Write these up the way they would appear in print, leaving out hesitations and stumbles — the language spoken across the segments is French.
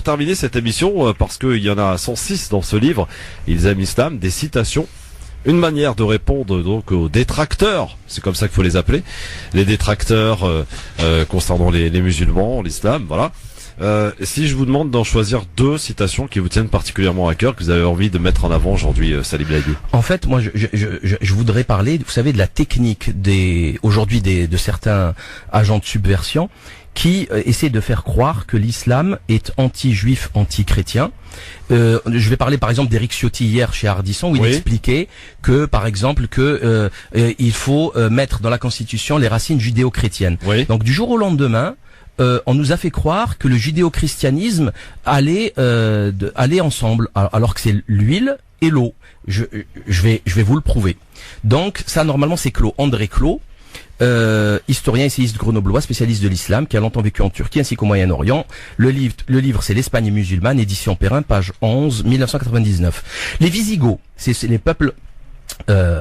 terminer cette émission, parce qu'il y en a 106 dans ce livre, Ilzem Islam, des citations. Une manière de répondre donc aux détracteurs, c'est comme ça qu'il faut les appeler, les détracteurs concernant les musulmans, l'islam, voilà. Si je vous demande d'en choisir 2 citations qui vous tiennent particulièrement à cœur, que vous avez envie de mettre en avant aujourd'hui, Salim Laïdi. En fait, moi, je voudrais parler, vous savez, de la technique aujourd'hui de certains agents de subversion qui essaient de faire croire que l'islam est anti-juif, anti-chrétien. Je vais parler par exemple d'Éric Ciotti hier chez Ardisson où il expliquait que par exemple il faut mettre dans la Constitution les racines judéo-chrétiennes. Oui. Donc du jour au lendemain, on nous a fait croire que le judéo-christianisme allait ensemble, alors que c'est l'huile et l'eau. Je vais vous le prouver. Donc ça normalement c'est Clos, André Clos. Historien essayiste grenoblois, spécialiste de l'islam, qui a longtemps vécu en Turquie ainsi qu'au Moyen-Orient. Le livre c'est l'Espagne musulmane, édition Perrin, page 11, 1999. Les Visigoths, c'est les peuples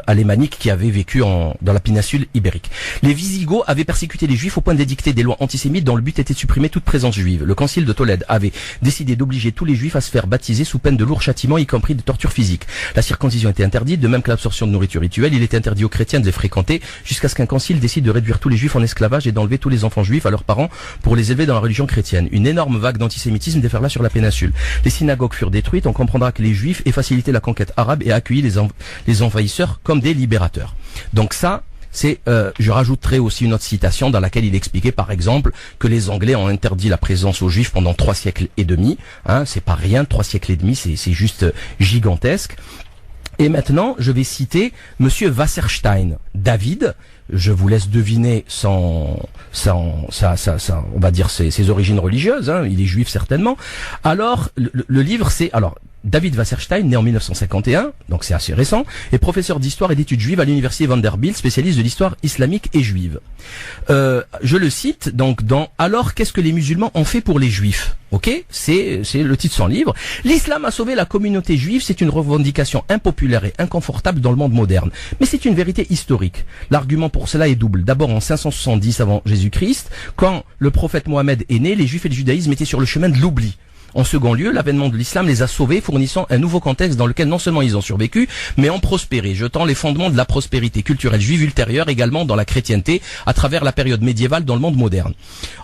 alémaniques qui avaient vécu dans la péninsule ibérique. Les Visigoths avaient persécuté les Juifs au point d'édicter des lois antisémites dont le but était de supprimer toute présence juive. Le concile de Tolède avait décidé d'obliger tous les Juifs à se faire baptiser sous peine de lourds châtiments, y compris de tortures physiques. La circoncision était interdite, de même que l'absorption de nourriture rituelle. Il était interdit aux chrétiens de les fréquenter, jusqu'à ce qu'un concile décide de réduire tous les Juifs en esclavage et d'enlever tous les enfants juifs à leurs parents pour les élever dans la religion chrétienne. Une énorme vague d'antisémitisme déferla sur la péninsule. Les synagogues furent détruites. On comprendra que les Juifs aient facilité la conquête arabe et accueilli les envahisseurs comme des libérateurs. Donc ça, c'est, je rajouterai aussi une autre citation dans laquelle il expliquait par exemple que les Anglais ont interdit la présence aux Juifs pendant 3 siècles et demi. C'est pas rien, 3 siècles et demi, c'est juste gigantesque. Et maintenant, je vais citer Monsieur Wasserstein, David. Je vous laisse deviner on va dire ses origines religieuses. Il est juif certainement. Alors, le livre, c'est David Wasserstein, né en 1951, donc c'est assez récent, est professeur d'histoire et d'études juives à l'université Vanderbilt, spécialiste de l'histoire islamique et juive. Je le cite donc dans Alors qu'est-ce que les musulmans ont fait pour les juifs ? Ok, c'est le titre de son livre. L'islam a sauvé la communauté juive, c'est une revendication impopulaire et inconfortable dans le monde moderne. Mais c'est une vérité historique. L'argument pour cela est double. D'abord en 570 avant Jésus-Christ, quand le prophète Mohammed est né, les juifs et le judaïsme étaient sur le chemin de l'oubli. En second lieu, l'avènement de l'islam les a sauvés, fournissant un nouveau contexte dans lequel non seulement ils ont survécu, mais ont prospéré, jetant les fondements de la prospérité culturelle juive ultérieure également dans la chrétienté, à travers la période médiévale dans le monde moderne.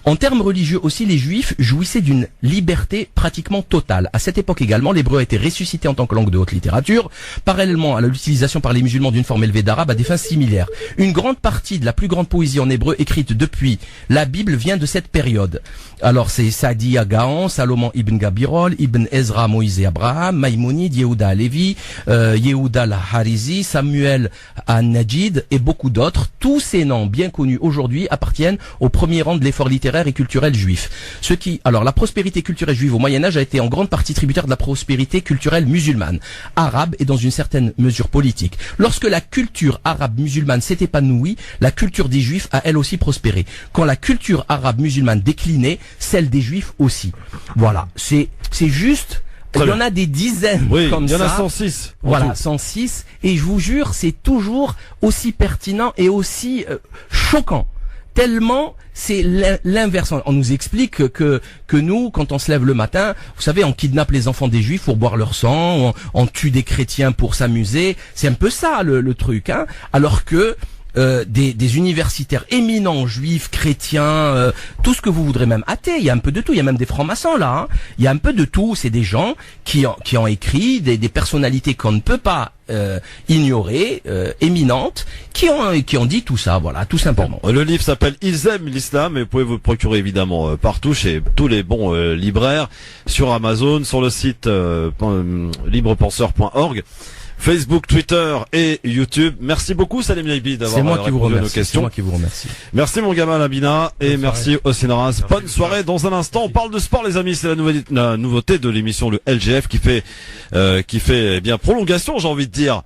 En termes religieux aussi, les juifs jouissaient d'une liberté pratiquement totale. À cette époque également, l'hébreu a été ressuscité en tant que langue de haute littérature, parallèlement à l'utilisation par les musulmans d'une forme élevée d'arabe à des fins similaires. Une grande partie de la plus grande poésie en hébreu écrite depuis la Bible vient de cette période. Alors c'est Sadi Agaon, Salomon ibn Gabirol, Ibn Ezra, Moïse et Abraham, Maïmonide, Yehuda Alevi, Yehuda Al-Harizi, Samuel An-Najid et beaucoup d'autres. Tous ces noms bien connus aujourd'hui appartiennent au premier rang de l'effort littéraire et culturel juif. Alors la prospérité culturelle juive au Moyen-Âge a été en grande partie tributaire de la prospérité culturelle musulmane, arabe et dans une certaine mesure politique. Lorsque la culture arabe musulmane s'est épanouie, la culture des juifs a elle aussi prospéré. Quand la culture arabe musulmane déclinait, celle des juifs aussi. Voilà. C'est juste, il y en a des dizaines comme ça. Il y en a 106. Voilà, 106. Et je vous jure, c'est toujours aussi pertinent et aussi choquant. Tellement c'est l'inverse. On nous explique que nous, quand on se lève le matin, vous savez, on kidnappe les enfants des juifs pour boire leur sang, on tue des chrétiens pour s'amuser. C'est un peu ça le truc, alors que des universitaires éminents, juifs, chrétiens, tout ce que vous voudrez, même athées, il y a un peu de tout, il y a même des francs-maçons là, il y a un peu de tout, c'est des gens qui ont écrit, des personnalités qu'on ne peut pas ignorer, éminentes, qui ont dit tout ça, voilà, tout simplement. Bon, le livre s'appelle Ilzem l'islam et vous pouvez vous le procurer évidemment partout chez tous les bons libraires, sur Amazon, sur le site librepenseur.org. Facebook, Twitter et YouTube. Merci beaucoup Salim Laïdi d'avoir répondu à nos questions. C'est moi qui vous remercie. Merci mon gamin Labina et merci Hossein Ras. Bonne soirée. Dans un instant, on parle de sport les amis. C'est la nouveauté de l'émission le LGF qui fait bien prolongation, j'ai envie de dire.